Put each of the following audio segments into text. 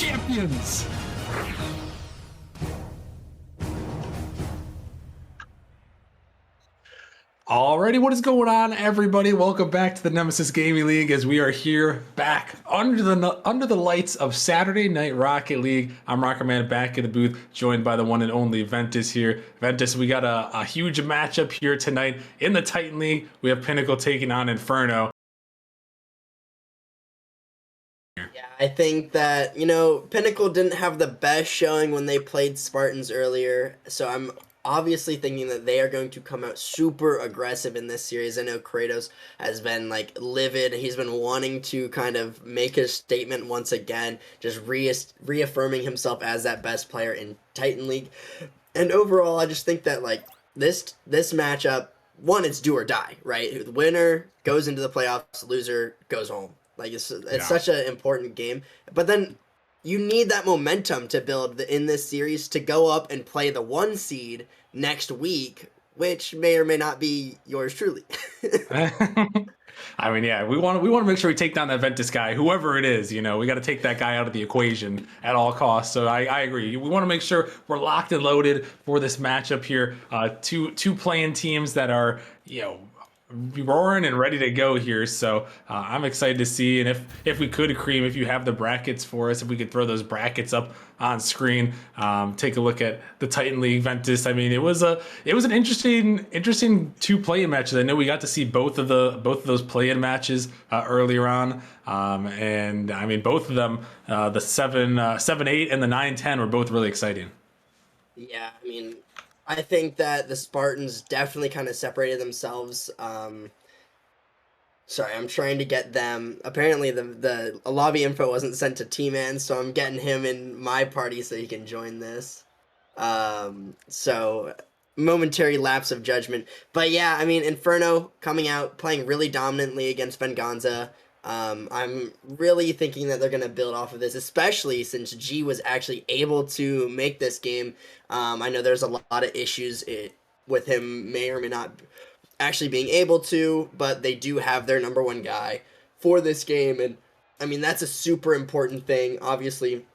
champions. Alrighty, what is going on, everybody? Welcome back to the Nemesis Gaming League as we are here back under the lights of Saturday Night Rocket League. I'm Rocket Man back in the booth, joined by the one and only Ventus here. Ventus, we got a huge matchup here tonight in the Titan League. We have Pinnacle taking on Inferno. Yeah, I think that, Pinnacle didn't have the best showing when they played Spartans earlier, so I'm obviously thinking that they are going to come out super aggressive in this series. I know Kratozz has been livid. He's been wanting to kind of make his statement once again, just reaffirming himself as that best player in Titan League. And overall, I just think that this matchup, one, it's do or die, right? The winner goes into the playoffs, loser goes home. It's such an important game. But then you need that momentum to build in this series to go up and play the 1 seed next week, which may or may not be yours truly. I mean, yeah, we want to make sure we take down that Ventus guy, whoever it is. We got to take that guy out of the equation at all costs. So I agree. We want to make sure we're locked and loaded for this matchup here. Two playing teams that are, roaring and ready to go here. So I'm excited to see. And if we could, Cream, if you have the brackets for us, if we could throw those brackets up on screen, take a look at the Titan League Ventus. I mean, it was an interesting 2 play-in matches. I know we got to see both of those play-in matches earlier on. And I mean, both of them, the 7-8 and the 9-10 were both really exciting. Yeah, I mean, I think that the Spartans definitely kind of separated themselves. Sorry, I'm trying to get them. Apparently, the lobby info wasn't sent to Tman, so I'm getting him in my party so he can join this. So, momentary lapse of judgment. But yeah, I mean, Inferno coming out, playing really dominantly against Venganza. I'm really thinking that they're going to build off of this, especially since G was actually able to make this game. I know there's a lot of issues with him may or may not actually being able to, but they do have their number 1 guy for this game. And I mean, that's a super important thing. Obviously,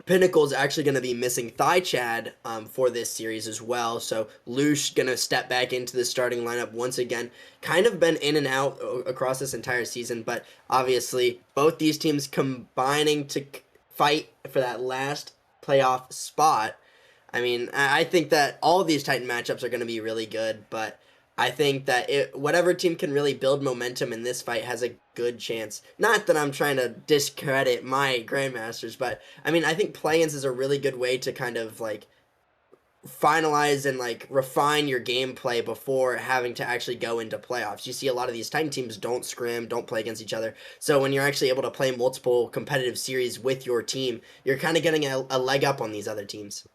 Pinnacle is actually going to be missing Thychad for this series as well. So Lush going to step back into the starting lineup once again. Kind of been in and out across this entire season, but obviously both these teams combining to fight for that last playoff spot. I mean, I think that all of these Titan matchups are going to be really good, but I think that whatever team can really build momentum in this fight has a good chance. Not that I'm trying to discredit my Grandmasters, but I mean, I think play-ins is a really good way to kind of finalize and refine your gameplay before having to actually go into playoffs. You see a lot of these Titan teams don't scrim, don't play against each other. So when you're actually able to play multiple competitive series with your team, you're kind of getting a leg up on these other teams.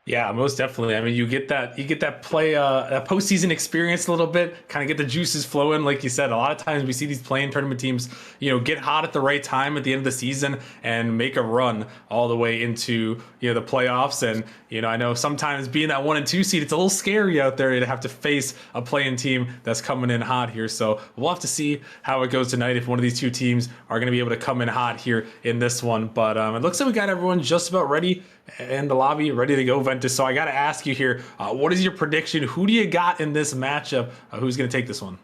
Yeah, most definitely. I mean, you get that play a postseason experience a little bit, kind of get the juices flowing. Like you said, a lot of times we see these playing tournament teams, get hot at the right time at the end of the season and make a run all the way into the playoffs. And I know sometimes being that 1 and 2 seed, it's a little scary out there to have to face a playing team that's coming in hot here. So we'll have to see how it goes tonight if one of these 2 teams are going to be able to come in hot here in this one. But it looks like we got everyone just about ready in the lobby, ready to go, Ventus. So I got to ask you here, what is your prediction? Who do you got in this matchup? Who's going to take this one?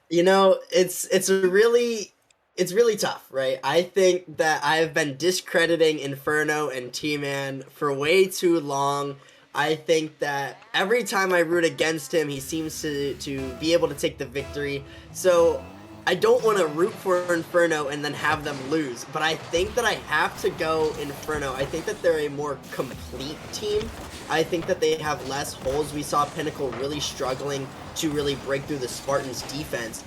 It's really tough, right? I think that I've been discrediting Inferno and Tman for way too long. I think that every time I root against him, he seems to be able to take the victory. So I don't want to root for Inferno and then have them lose, but I think that I have to go Inferno. I think that they're a more complete team. I think that they have less holes. We saw Pinnacle really struggling to really break through the Spartans' defense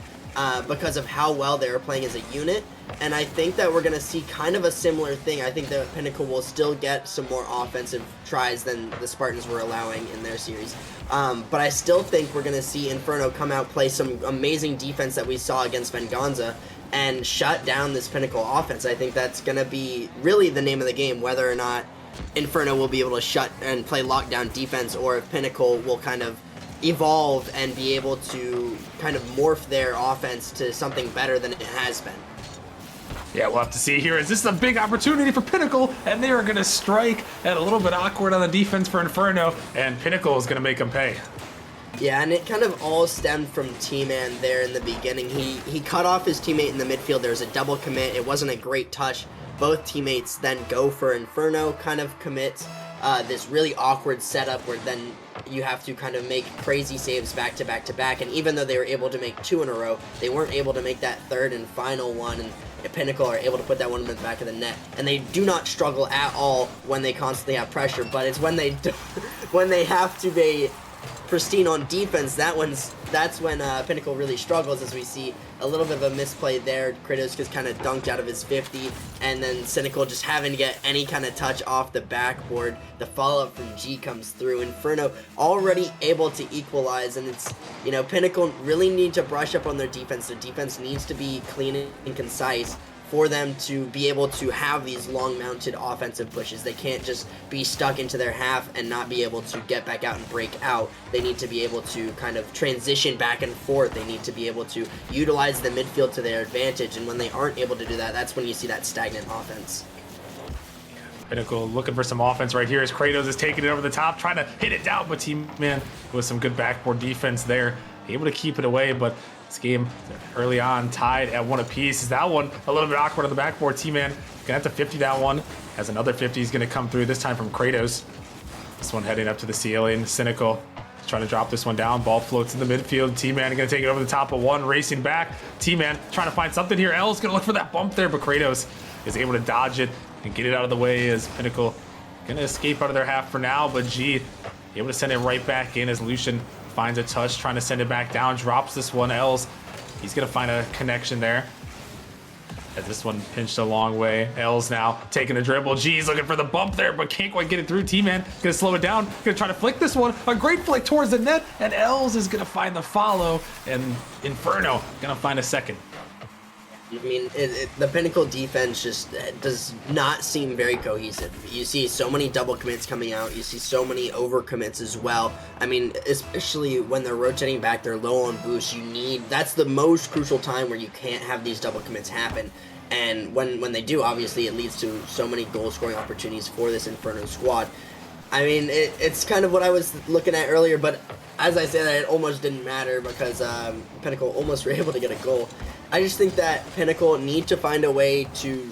because of how well they were playing as a unit. And I think that we're going to see kind of a similar thing. I think that Pinnacle will still get some more offensive tries than the Spartans were allowing in their series. But I still think we're going to see Inferno come out, play some amazing defense that we saw against Venganza, and shut down this Pinnacle offense. I think that's going to be really the name of the game, whether or not Inferno will be able to shut and play lockdown defense, or if Pinnacle will kind of evolve and be able to kind of morph their offense to something better than it has been. Yeah, we'll have to see here. Is this a big opportunity for Pinnacle? And they are going to strike, and a little bit awkward on the defense for Inferno, and Pinnacle is going to make them pay. Yeah, and it kind of all stemmed from Tman there in the beginning. He cut off his teammate in the midfield. There was a double commit. It wasn't a great touch. Both teammates then go for Inferno, kind of commits this really awkward setup where then you have to kind of make crazy saves back to back to back. And even though they were able to make 2 in a row, they weren't able to make that third and final one. And Pinnacle are able to put that one in the back of the net. And they do not struggle at all when they constantly have pressure, but it's when they do, when they have to be pristine on defense, that's when Pinnacle really struggles, as we see a little bit of a misplay there. Kratozz gets kind of dunked out of his 50, and then Cynical just having to get any kind of touch off the backboard. The follow-up from G comes through. Inferno already able to equalize, and it's, you know, Pinnacle really need to brush up on their defense. Their defense needs to be clean and concise for them to be able to have these long-mounted offensive pushes. They can't just be stuck into their half and not be able to get back out and break out. They need to be able to kind of transition back and forth. They need to be able to utilize the midfield to their advantage, and when they aren't able to do that, that's when you see that stagnant offense. Pinnacle looking for some offense right here as Kratozz is taking it over the top, trying to hit it down, but Tman with some good backboard defense there, able to keep it away, but this game early on tied at 1 apiece. Is that one a little bit awkward on the backboard? Tman gonna have to 50 that one, as another 50 is gonna come through, this time from Kratozz. This one heading up to the ceiling. Cynical trying to drop this one down. Ball floats in the midfield. Tman gonna take it over the top of one, racing back. Tman trying to find something here. L's gonna look for that bump there, but Kratozz is able to dodge it and get it out of the way, as Pinnacle gonna escape out of their half for now, but G able to send it right back in as Lucian finds a touch, trying to send it back down, drops this one. Ls, he's gonna find a connection there, as this one pinched a long way. Ls now taking a dribble. G's looking for the bump there, but can't quite get it through. Tman gonna slow it down, gonna try to flick this one. A great flick towards the net, and Els is gonna find the follow, and Inferno gonna find a second. I mean, the Pinnacle defense just does not seem very cohesive. You see so many double commits coming out. You see so many over commits as well. I mean, especially when they're rotating back, they're low on boost. That's the most crucial time where you can't have these double commits happen. And when they do, obviously, it leads to so many goal-scoring opportunities for this Inferno squad. I mean, it's kind of what I was looking at earlier, but as I said, it almost didn't matter because Pinnacle almost were able to get a goal. I just think that Pinnacle need to find a way to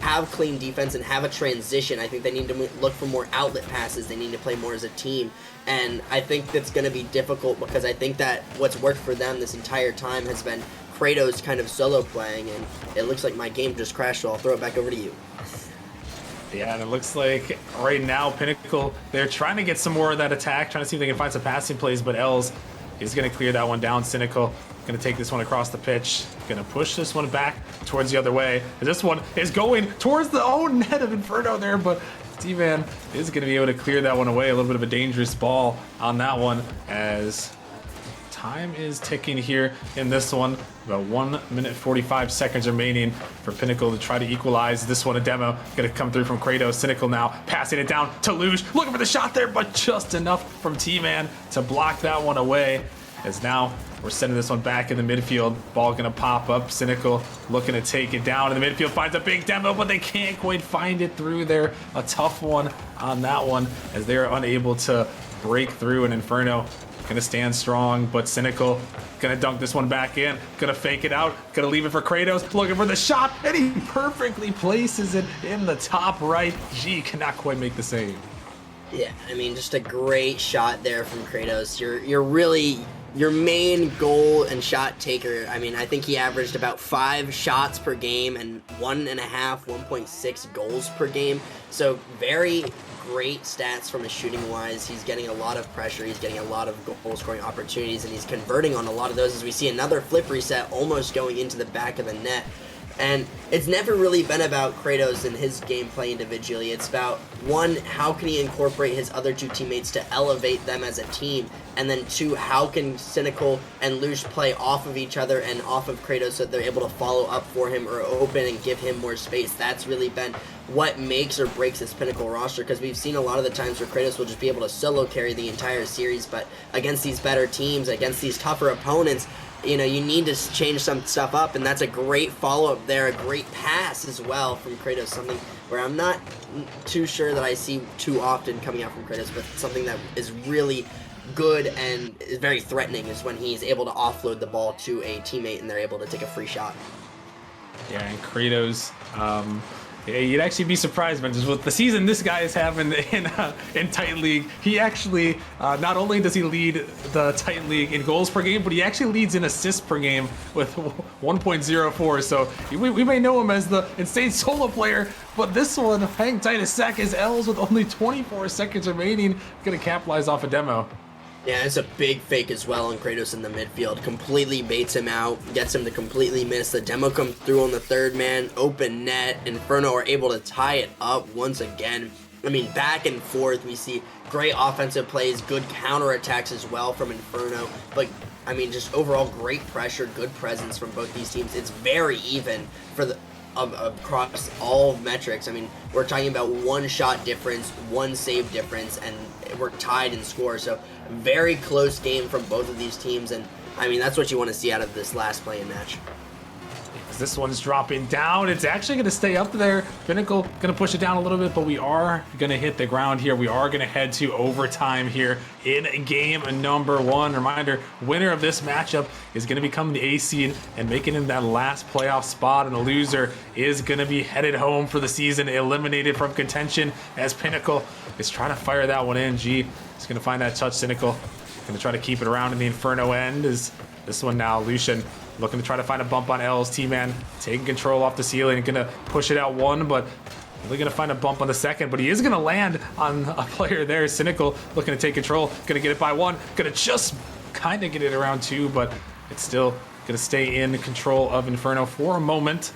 have clean defense and have a transition. I think they need to look for more outlet passes. They need to play more as a team. And I think that's going to be difficult because I think that what's worked for them this entire time has been Kratozz kind of solo playing. And it looks like my game just crashed, so I'll throw it back over to you. Yeah, and it looks like right now Pinnacle, they're trying to get some more of that attack, trying to see if they can find some passing plays, but Els is going to clear that one down. Cynical going to take this one across the pitch, going to push this one back towards the other way. This one is going towards the own net of Inferno there, but Tman is going to be able to clear that one away. A little bit of a dangerous ball on that one, as time is ticking here in this one. About 1 minute 45 seconds remaining for Pinnacle to try to equalize. This one, a demo, gonna come through from Kratozz. Cynical now passing it down to Luge, looking for the shot there, but just enough from Tman to block that one away. As now we're sending this one back in the midfield. Ball gonna pop up. Cynical looking to take it down in the midfield, finds a big demo, but they can't quite find it through there. A tough one on that one, as they're unable to break through, and Inferno gonna stand strong, but Cynical gonna dunk this one back in, gonna fake it out, gonna leave it for Kratozz, looking for the shot, and he perfectly places it in the top right. G cannot quite make the save. Yeah, I mean, just a great shot there from Kratozz. You're really your main goal and shot taker. I mean, I think he averaged about 5 shots per game and 1.6 goals per game. So very great stats from his shooting wise. He's getting a lot of pressure. He's getting a lot of goal scoring opportunities, and he's converting on a lot of those, as we see another flip reset almost going into the back of the net. And it's never really been about Kratozz and his gameplay individually. It's about, one, how can he incorporate his other 2 teammates to elevate them as a team? And then 2, how can Cynical and Luge play off of each other and off of Kratozz so that they're able to follow up for him or open and give him more space? That's really been what makes or breaks this Pinnacle roster, because we've seen a lot of the times where Kratozz will just be able to solo carry the entire series, but against these better teams, against these tougher opponents, you know, you need to change some stuff up, and that's a great follow-up there, a great pass as well from Kratozz, something where I'm not too sure that I see too often coming out from Kratozz, but something that is really good and is very threatening is when he's able to offload the ball to a teammate and they're able to take a free shot. Yeah, and Kratozz, yeah, you'd actually be surprised, man, just with the season this guy is having in Titan League. He actually, not only does he lead the Titan League in goals per game, but he actually leads in assists per game with 1.04. So we may know him as the insane solo player, but this one, hang tight as sack is Ls with only 24 seconds remaining. Gonna capitalize off a demo. Yeah, it's a big fake as well on Kratozz in the midfield. Completely baits him out, gets him to completely miss. The demo comes through on the third man, open net. Inferno are able to tie it up once again. I mean, back and forth, we see great offensive plays, good counterattacks as well from Inferno. But, I mean, just overall great pressure, good presence from both these teams. It's very even for the across all metrics. I mean, we're talking about one shot difference, one save difference, and we're tied in score. So very close game from both of these teams, and I mean, that's what you want to see out of this last play-in match. This one's dropping down. It's actually going to stay up there. Pinnacle going to push it down a little bit, but we are going to hit the ground here. We are going to head to overtime here in game number 1. Reminder, winner of this matchup is going to become the A seed and making in that last playoff spot, and the loser is going to be headed home for the season, eliminated from contention as Pinnacle is trying to fire that one in. G is going to find that touch. Cynical going to try to keep it around in the Inferno end. Is this one now. Lucian looking to try to find a bump on Ls. Tman taking control off the ceiling and gonna push it out one, but really gonna find a bump on the second, but he is gonna land on a player there. Cynical looking to take control, gonna get it by one, gonna just kind of get it around two, but it's still gonna stay in control of Inferno for a moment.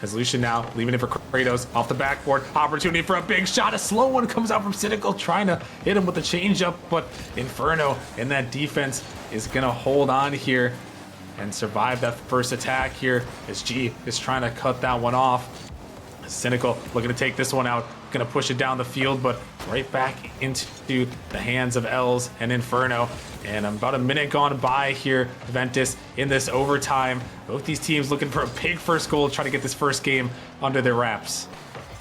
As Lucian now leaving it for Kratozz off the backboard. Opportunity for a big shot. A slow one comes out from Cynical, trying to hit him with the changeup, but Inferno in that defense is gonna hold on here and survive that first attack here as G is trying to cut that one off. Cynical looking to take this one out, gonna push it down the field, but right back into the hands of Els and Inferno. And about a minute gone by here, Ventus in this overtime. Both these teams looking for a big first goal, trying to get this first game under their wraps.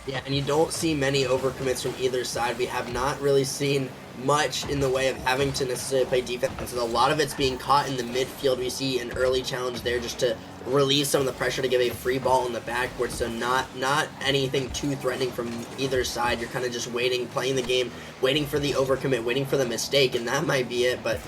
Yeah, and you don't see many overcommits from either side. We have not really seen much in the way of having to necessarily play defense. A lot of it's being caught in the midfield. We see an early challenge there just to relieve some of the pressure to give a free ball on the backboard. So not anything too threatening from either side. You're kind of just waiting, playing the game, waiting for the overcommit, waiting for the mistake, and that might be it. But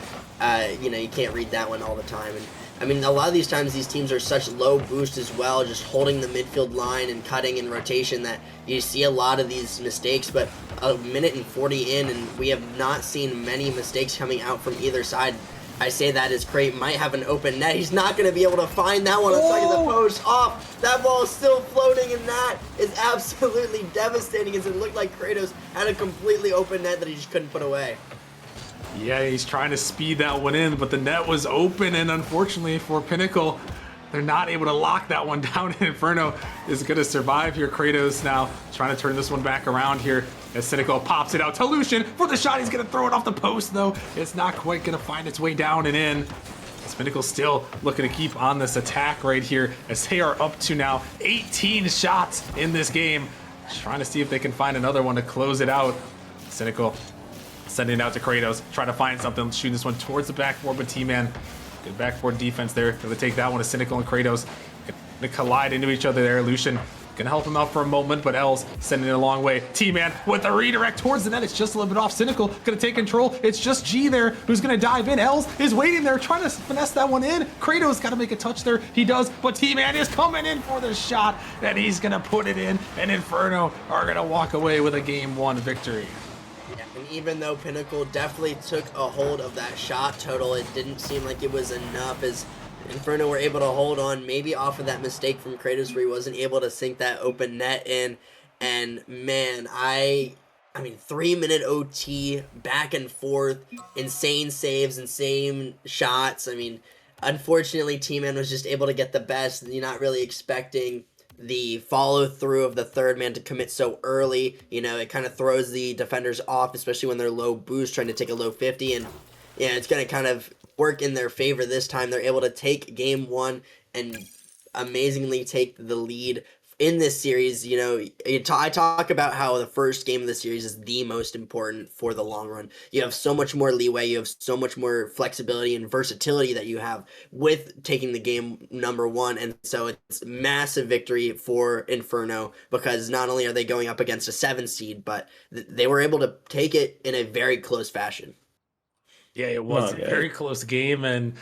you know, you can't read that one all the time. And I mean, a lot of these times these teams are such low boost as well, just holding the midfield line and cutting in rotation, that you see a lot of these mistakes. But a minute and 40 in, and we have not seen many mistakes coming out from either side. I say that as Krat might have an open net. He's not going to be able to find that one on the side of the post. Off. That ball is still floating, and that is absolutely devastating, as it looked like Kratozz had a completely open net that he just couldn't put away. Yeah, he's trying to speed that one in, but the net was open, and unfortunately for Pinnacle, they're not able to lock that one down. Inferno is going to survive here. Kratozz now trying to turn this one back around here as Cynical pops it out to Lucian for the shot. He's going to throw it off the post, though. It's not quite going to find its way down and in. Pinnacle still looking to keep on this attack right here, as they are up to now 18 shots in this game. Just trying to see if they can find another one to close it out. Cynical sending it out to Kratozz, trying to find something, shooting this one towards the backboard, but Tman, good backboard defense there. Gonna take that one to Cynical and Kratozz. Gonna collide into each other there. Lucian gonna help him out for a moment, but Els sending it a long way. Tman with a redirect towards the net. It's just a little bit off. Cynical gonna take control. It's just G there who's gonna dive in. Els is waiting there, trying to finesse that one in. Kratozz gotta make a touch there. He does, but Tman is coming in for the shot, and he's gonna put it in, and Inferno are gonna walk away with a game 1 victory. Yeah, and even though Pinnacle definitely took a hold of that shot total, it didn't seem like it was enough, as Inferno were able to hold on, maybe off of that mistake from Kratozz where he wasn't able to sink that open net in. And man, I mean, 3-minute OT, back and forth, insane saves, insane shots. I mean, unfortunately, Tman was just able to get the best. You're not really expecting the follow through of the third man to commit so early. You know, it kind of throws the defenders off, especially when they're low boost trying to take a low 50, and yeah, it's going to kind of work in their favor this time. They're able to take game one and amazingly take the lead in this series. You know, I talk about how the first game of the series is the most important for the long run. You have so much more leeway, you have so much more flexibility and versatility that you have with taking the game number one, and so it's massive victory for Inferno, because not only are they going up against a 7 seed, but they were able to take it in a very close fashion. Yeah, it was a very close game, and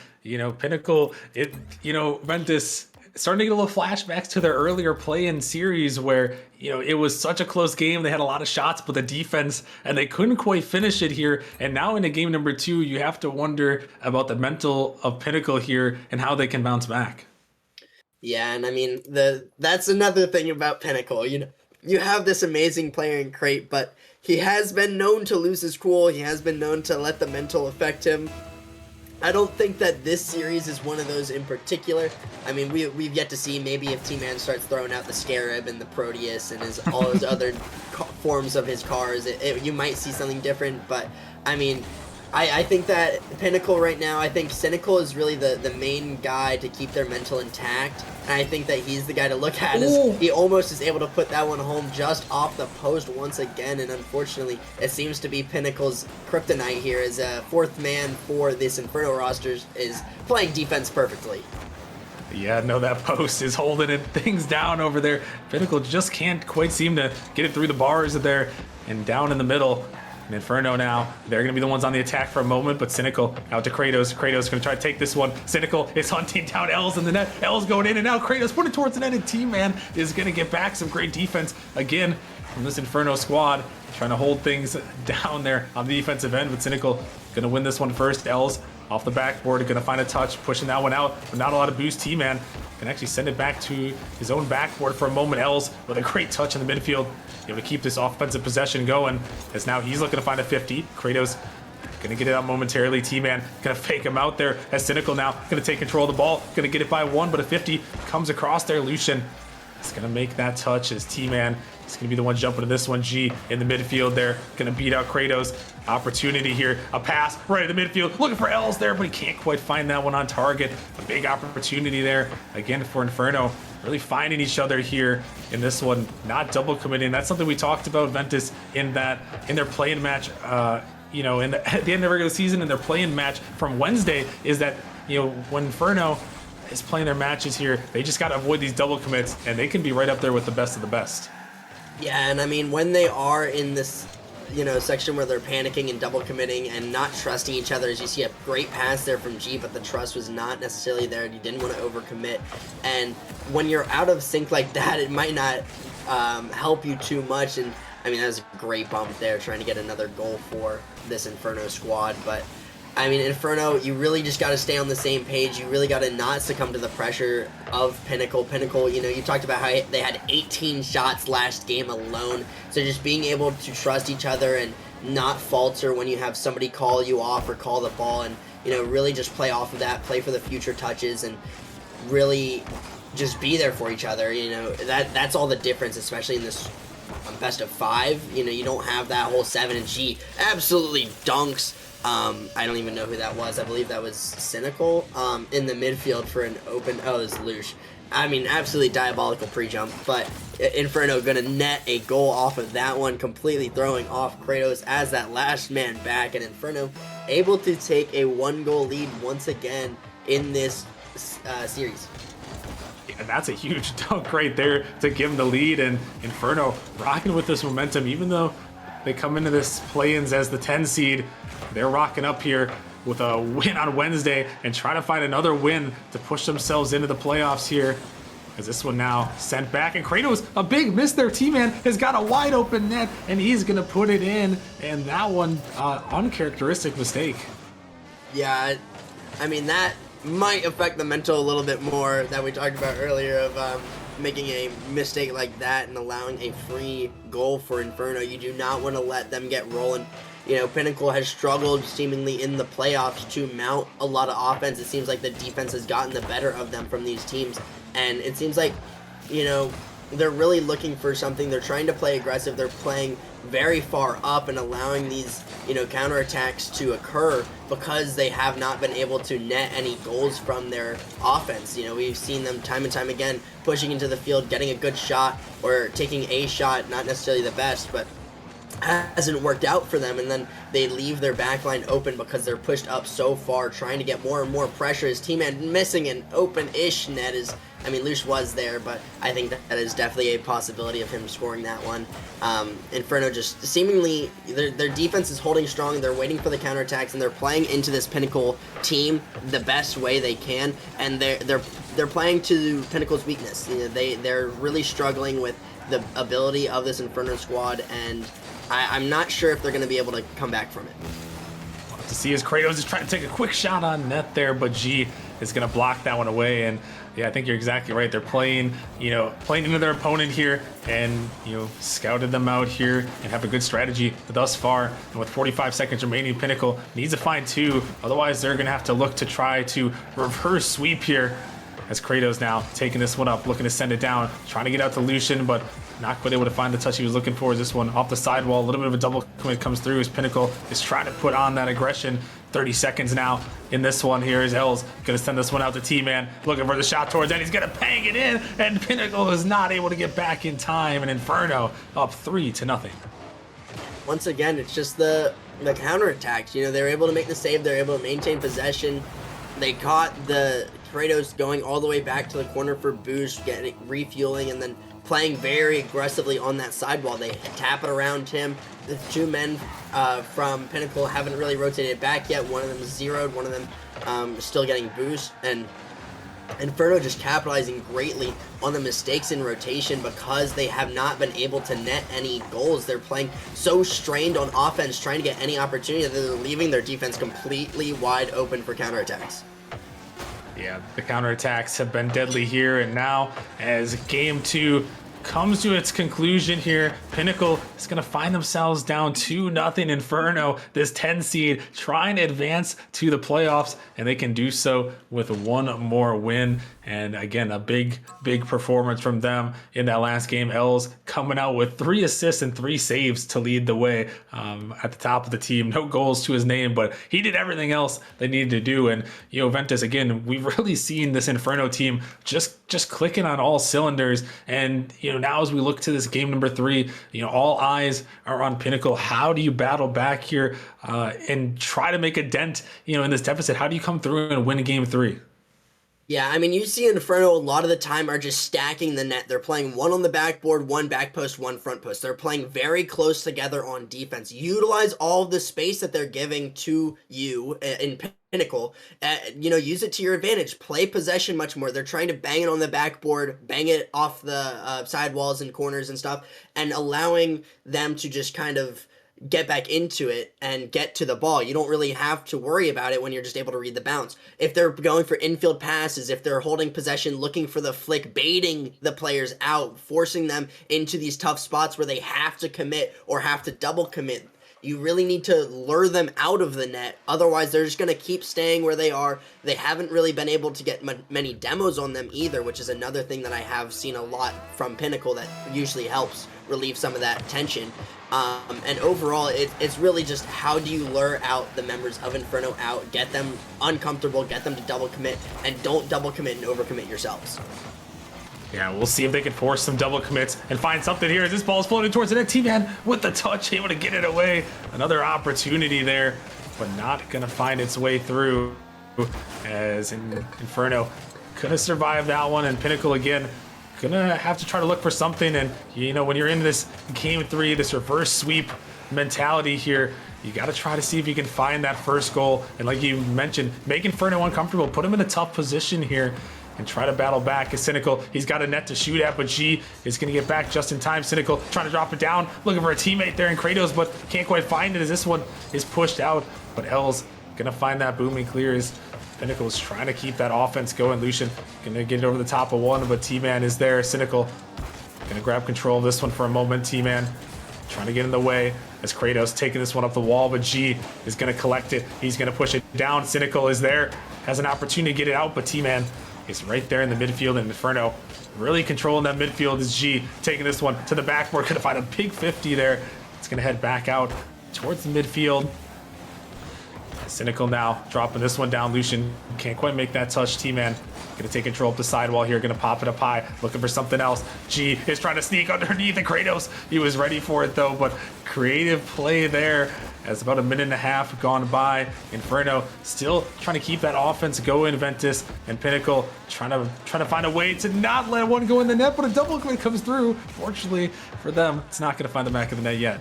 Pinnacle, Ventus starting to get a little flashbacks to their earlier play-in series where it was such a close game. They had a lot of shots, but the defense, and they couldn't quite finish it here. And now into game number 2, you have to wonder about the mental of Pinnacle here and how they can bounce back. Yeah, and I mean that's another thing about Pinnacle. You have this amazing player in Kratozz, but he has been known to lose his cool. He has been known to let the mental affect him. I don't think that this series is one of those in particular. I mean, we've yet to see maybe if Tman starts throwing out the Scarab and the Proteus and all his other forms of his cars, you might see something different. But I mean, I think that Pinnacle right now, I think Cynical is really the main guy to keep their mental intact. And I think that he's the guy to look at. As he almost is able to put that one home just off the post once again. And unfortunately, it seems to be Pinnacle's kryptonite here, as a 4th man for this Inferno roster is playing defense perfectly. Yeah, no, that post is holding things down over there. Pinnacle just can't quite seem to get it through the bars there, and down in the middle. And Inferno now, they're going to be the ones on the attack for a moment, but Cynical out to Kratozz. Kratozz going to try to take this one. Cynical is hunting down Ls in the net. Ls going in and out. Kratozz put it towards the net, and Tman is going to get back some great defense again from this Inferno squad, trying to hold things down there on the defensive end, but Cynical going to win this one first. Ls off the backboard, going to find a touch, pushing that one out, but not a lot of boost. Tman can actually send it back to his own backboard for a moment. Els with a great touch in the midfield, able to keep this offensive possession going, as now he's looking to find a 50. Kratozz gonna get it out momentarily. Tman gonna fake him out there, as Cynical now gonna take control of the ball, gonna get it by 1, but a 50 comes across there. Lucian is gonna make that touch, as Tman is gonna be the one jumping to this one. G in the midfield there, gonna beat out Kratozz. Opportunity here, a pass right in the midfield, looking for Els there, but he can't quite find that one on target. A big opportunity there again for Inferno, really finding each other here in this one, not double committing. That's something we talked about Ventus in their play-in match, at the end of the regular season, in their play-in match from Wednesday, is that when Inferno is playing their matches here, they just got to avoid these double commits, and they can be right up there with the best of the best. Yeah, and I mean, when they are in this section where they're panicking and double committing and not trusting each other, as you see a great pass there from G, but the trust was not necessarily there. You didn't want to overcommit, and when you're out of sync like that, it might not help you too much. And I mean, that was a great bump there, trying to get another goal for this Inferno squad. But I mean, Inferno, you really just got to stay on the same page. You really got to not succumb to the pressure of Pinnacle. Pinnacle, you talked about how they had 18 shots last game alone. So just being able to trust each other and not falter when you have somebody call you off or call the ball, and really just play off of that, play for the future touches, and really just be there for each other. That's all the difference, especially in this best of 5. You don't have that whole 7, and G absolutely dunks. I don't even know who that was. I believe that was Cynical in the midfield for an open. Oh, it was Lush. I mean, absolutely diabolical pre-jump, but Inferno gonna net a goal off of that one, completely throwing off Kratozz as that last man back, and Inferno able to take a 1-goal lead once again in this series. And that's a huge dunk right there to give him the lead, and Inferno rocking with this momentum, even though they come into this play-ins as the 10 seed. They're rocking up here with a win on Wednesday and trying to find another win to push themselves into the playoffs here. As this one now sent back, and Kratozz, a big miss there. Tman has got a wide open net, and he's gonna put it in, and that one, uncharacteristic mistake. Yeah, I mean, that might affect the mental a little bit more that we talked about earlier of making a mistake like that and allowing a free goal for Inferno. You do not want to let them get rolling. Pinnacle has struggled seemingly in the playoffs to mount a lot of offense. It seems like the defense has gotten the better of them from these teams, and it seems like they're really looking for something. They're trying to play aggressive. They're playing very far up and allowing these, counterattacks to occur because they have not been able to net any goals from their offense. We've seen them time and time again pushing into the field, getting a good shot or taking a shot, not necessarily the best, but hasn't worked out for them, and then they leave their backline open because they're pushed up so far, trying to get more and more pressure. His Tman missing an open-ish net Lush was there, but I think that is definitely a possibility of him scoring that one. Inferno just seemingly, their defense is holding strong. They're waiting for the counterattacks, and they're playing into this Pinnacle team the best way they can, and they're playing to Pinnacle's weakness. They're really struggling with the ability of this Inferno squad, and I'm not sure if they're going to be able to come back from it. We'll have to see as Kratozz is trying to take a quick shot on net there, but G is going to block that one away. And yeah, I think you're exactly right. They're playing into their opponent here, and scouted them out here and have a good strategy thus far. And with 45 seconds remaining, Pinnacle needs to find 2. Otherwise, they're going to have to look to try to reverse sweep here. As Kratozz now taking this one up, looking to send it down, trying to get out to Lucian, but not quite able to find the touch he was looking for. This one off the sidewall, a little bit of a double commit comes through as Pinnacle is trying to put on that aggression. 30 seconds now in this one. Here is Ls going to send this one out to Tman, looking for the shot towards that. He's going to bang it in, and Pinnacle is not able to get back in time, and Inferno up 3-0. Once again, it's just the counterattacks. They're able to make the save. They're able to maintain possession. They caught the Kratozz going all the way back to the corner for boost, refueling, and then playing very aggressively on that sidewall. They tap it around him. The 2 men from Pinnacle haven't really rotated back yet. One of them is zeroed. One of them still getting boost. And Inferno just capitalizing greatly on the mistakes in rotation because they have not been able to net any goals. They're playing so strained on offense, trying to get any opportunity that they're leaving their defense completely wide open for counterattacks. Yeah, the counterattacks have been deadly here, and now as game 2 comes to its conclusion here, Pinnacle is going to find themselves down 2-0. Inferno, this 10 seed, trying to advance to the playoffs, and they can do so with one more win. And again, a big performance from them in that last game. Ls coming out with 3 assists and 3 saves to lead the way at the top of the team. No goals to his name, but he did everything else they needed to do. And Ventus, again, we've really seen this Inferno team just clicking on all cylinders. And now as we look to this game number 3, all eyes are on Pinnacle. How do you battle back here and try to make a dent in this deficit? How do you come through and win game 3? Yeah, you see Inferno a lot of the time are just stacking the net. They're playing one on the backboard, one back post, one front post. They're playing very close together on defense. Utilize all of the space that they're giving to you in Pinnacle. Use it to your advantage. Play possession much more. They're trying to bang it on the backboard, bang it off the sidewalls and corners and stuff, and allowing them to just kind of get back into it and get to the ball. You don't really have to worry about it when you're just able to read the bounce. If they're going for infield passes, if they're holding possession, looking for the flick, baiting the players out, forcing them into these tough spots where they have to commit or have to double commit, you really need to lure them out of the net. Otherwise, they're just going to keep staying where they are. They haven't really been able to get many demos on them either, which is another thing that I have seen a lot from Pinnacle that usually helps relieve some of that tension. And overall, it's really just how do you lure out the members of Inferno out, get them uncomfortable, get them to double commit, and don't double commit and overcommit yourselves. Yeah, we'll see if they can force some double commits and find something here as this ball is floating towards the net. Tman with the touch, able to get it away. Another opportunity there, but not going to find its way through as Inferno couldn't survive that one. And Pinnacle again gonna have to try to look for something. And when you're in this game 3, this reverse sweep mentality here, you got to try to see if you can find that first goal. And like you mentioned, make Inferno uncomfortable, put him in a tough position here, and try to battle back. As Cynical, he's got a net to shoot at, but G is going to get back just in time. Cynical trying to drop it down, looking for a teammate there in Kratozz, but can't quite find it as this one is pushed out. But L's going to find that booming clear as Pinnacle is trying to keep that offense going. Lucian going to get it over the top of one, but Tman is there. Cynical going to grab control of this one for a moment. Tman trying to get in the way as Kratozz taking this one up the wall, but G is going to collect it. He's going to push it down. Cynical is there, has an opportunity to get it out, but Tman is right there in the midfield, and Inferno really controlling that midfield is G, taking this one to the backboard. Gonna find a big 50 there. It's gonna head back out towards the midfield. Cynical now dropping this one down. Lucian can't quite make that touch. Tman gonna take control up the sidewall here, gonna pop it up high, looking for something else. G is trying to sneak underneath the Kratozz. He was ready for it though, but creative play there as about a minute and a half gone by. Inferno still trying to keep that offense going. Ventus and Pinnacle trying to find a way to not let one go in the net, but a double commit comes through. Fortunately for them, it's not gonna find the back of the net yet.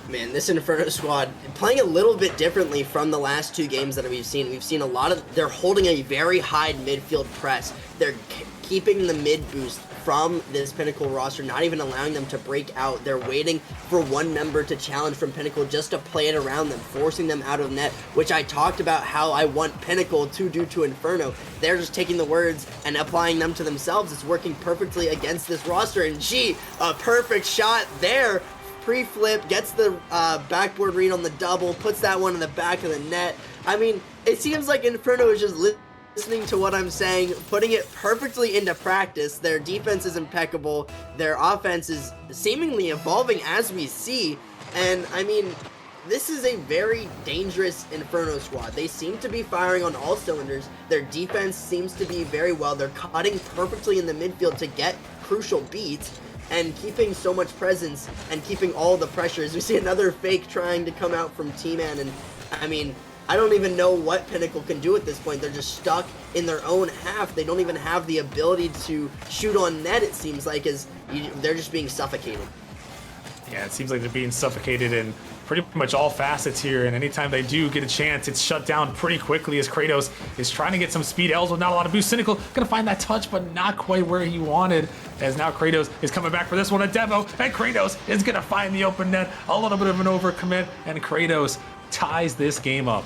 Man, this Inferno squad playing a little bit differently from the last two games that we've seen. We've seen a lot of, they're holding a very high midfield press. They're keeping the mid boost from this Pinnacle roster, not even allowing them to break out. They're waiting for one member to challenge from Pinnacle just to play it around them, forcing them out of net, which I talked about how I want Pinnacle to do to Inferno. They're just taking the words and applying them to themselves. It's working perfectly against this roster, and gee, a perfect shot there. Pre-flip, gets the backboard read on the double, puts that one in the back of the net. I mean, it seems like Inferno is just listening to what I'm saying, putting it perfectly into practice. Their defense is impeccable. Their offense is seemingly evolving as we see. And, I mean, this is a very dangerous Inferno squad. They seem to be firing on all cylinders. Their defense seems to be very well. They're cutting perfectly in the midfield to get crucial beats and keeping so much presence and keeping all the pressures. We see another fake trying to come out from Tman, and I mean, I don't even know what Pinnacle can do at this point. They're just stuck in their own half. They don't even have the ability to shoot on net, it seems like, as they're just being suffocated. Yeah, it seems like they're being suffocated in pretty much all facets here, and anytime they do get a chance, it's shut down pretty quickly as Kratozz is trying to get some speed. Els with not a lot of boost. Cynical gonna find that touch, but not quite where he wanted, as now Kratozz is coming back for this one. A demo, and Kratozz is gonna find the open net. A little bit of an overcommit, and Kratozz ties this game up.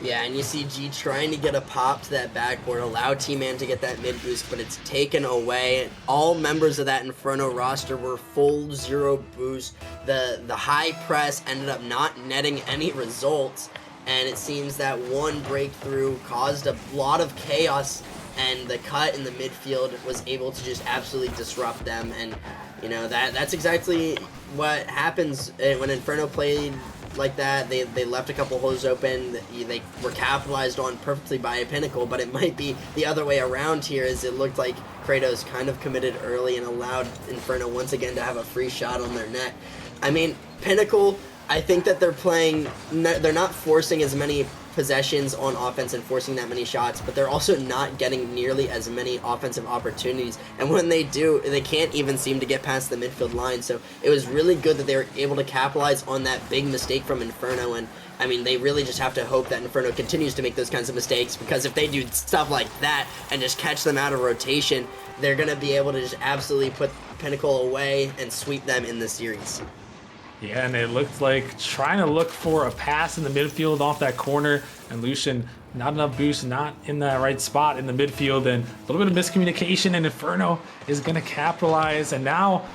Yeah, and you see G trying to get a pop to that backboard, allow Tman to get that mid boost, but it's taken away. All members of that Inferno roster were full 0 boost. The high press ended up not netting any results, and it seems that one breakthrough caused a lot of chaos, and the cut in the midfield was able to just absolutely disrupt them. And you know, that's exactly what happens when Inferno played like that. They left a couple holes open. They were capitalized on perfectly by a Pinnacle, but it might be the other way around here, as it looked like Kratozz kind of committed early and allowed Inferno once again to have a free shot on their net. I mean, Pinnacle, I think that they're not forcing as many possessions on offense and forcing that many shots, but they're also not getting nearly as many offensive opportunities, and when they do, they can't even seem to get past the midfield line. So it was really good that they were able to capitalize on that big mistake from Inferno, and I mean, they really just have to hope that Inferno continues to make those kinds of mistakes, because if they do stuff like that and just catch them out of rotation, they're going to be able to just absolutely put Pinnacle away and sweep them in the series. Yeah, and it looked like trying to look for a pass in the midfield off that corner, and Lucian, not enough boost, not in that right spot in the midfield, and a little bit of miscommunication, and Inferno is going to capitalize, and now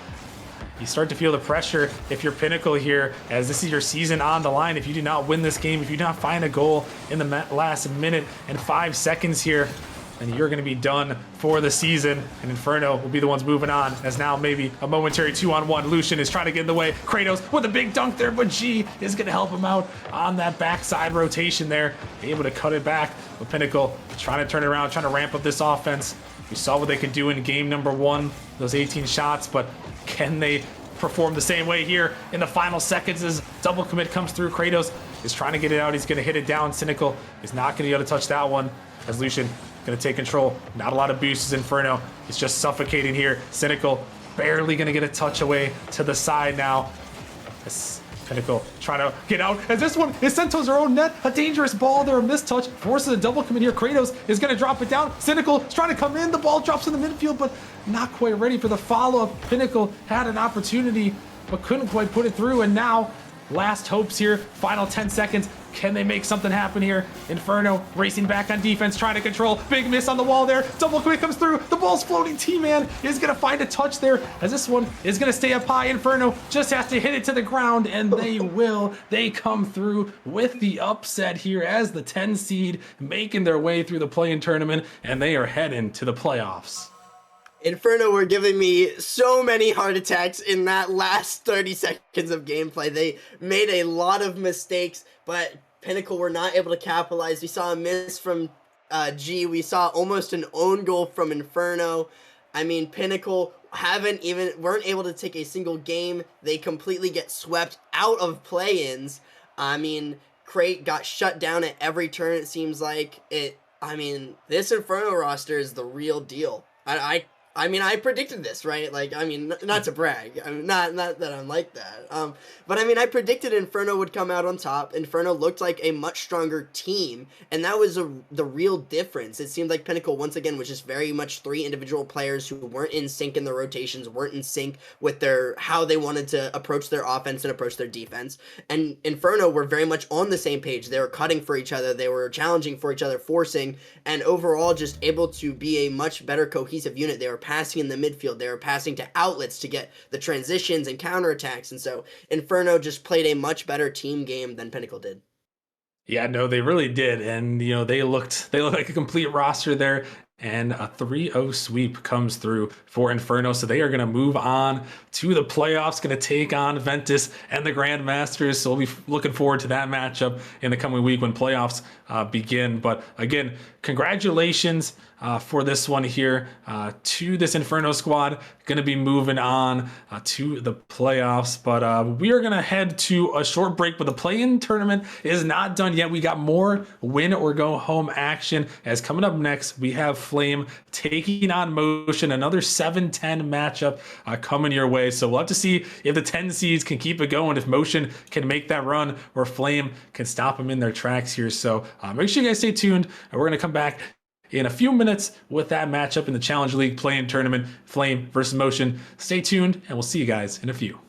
you start to feel the pressure if you're Pinnacle here, as this is your season on the line. If you do not win this game, if you do not find a goal in the last minute and 5 seconds here, and you're going to be done for the season, and Inferno will be the ones moving on, as now maybe a momentary 2-on-1. Lucian is trying to get in the way. Kratozz with a big dunk there, but G is going to help him out on that backside rotation there, able to cut it back. But Pinnacle trying to turn it around, trying to ramp up this offense. We saw what they could do in game number 1, those 18 shots, but can they perform the same way here in the final seconds as double commit comes through? Kratozz is trying to get it out. He's going to hit it down. Cynical is not going to be able to touch that one, as Lucian going to take control. Not a lot of boosts. Inferno is just suffocating here. Cynical barely going to get a touch away to the side now. As Pinnacle trying to get out, as this one is sent towards their own net. A dangerous ball there, a missed touch, forces a double commit here. Kratozz is going to drop it down. Cynical is trying to come in. The ball drops in the midfield, but not quite ready for the follow-up. Pinnacle had an opportunity, but couldn't quite put it through, and now last hopes here. Final 10 seconds. Can they make something happen here? Inferno racing back on defense, trying to control. Big miss on the wall there. Double quick comes through. The ball's floating. Tman is going to find a touch there, as this one is going to stay up high. Inferno just has to hit it to the ground, and they will. They come through with the upset here as the 10 seed, making their way through the play-in tournament, and they are heading to the playoffs. Inferno were giving me so many heart attacks in that last 30 seconds of gameplay. They made a lot of mistakes, but Pinnacle were not able to capitalize. We saw a miss from G. We saw almost an own goal from Inferno. I mean, Pinnacle weren't able to take a single game. They completely get swept out of play-ins. I mean, Kratozz got shut down at every turn, it seems like. I mean, this Inferno roster is the real deal. I mean, I predicted this, right? Like, I mean, not to brag. I mean, not that I'm like that. But I mean, I predicted Inferno would come out on top. Inferno looked like a much stronger team, and that was the real difference. It seemed like Pinnacle, once again, was just very much 3 individual players who weren't in sync in the rotations, weren't in sync with how they wanted to approach their offense and approach their defense. And Inferno were very much on the same page. They were cutting for each other. They were challenging for each other, forcing, and overall just able to be a much better cohesive unit. They were passing in the midfield. They were passing to outlets to get the transitions and counterattacks. And so Inferno just played a much better team game than Pinnacle did. Yeah, no, they really did. And, they looked like a complete roster there. And a 3-0 sweep comes through for Inferno. So they are going to move on to the playoffs, going to take on Ventus and the Grandmasters. So we'll be looking forward to that matchup in the coming week when playoffs begin. But again, congratulations for this one here to this Inferno squad. Going to be moving on to the playoffs. But we are going to head to a short break, but the play-in tournament is not done yet. We got more win or go home action. As coming up next, we have Flame taking on Motion, another 7-10 matchup coming your way. So we'll have to see if the 10 seeds can keep it going, if Motion can make that run, or Flame can stop them in their tracks here. So make sure you guys stay tuned, and we're going to come back in a few minutes with that matchup in the Challenge League play-in tournament, Flame versus Motion. Stay tuned, and we'll see you guys in a few.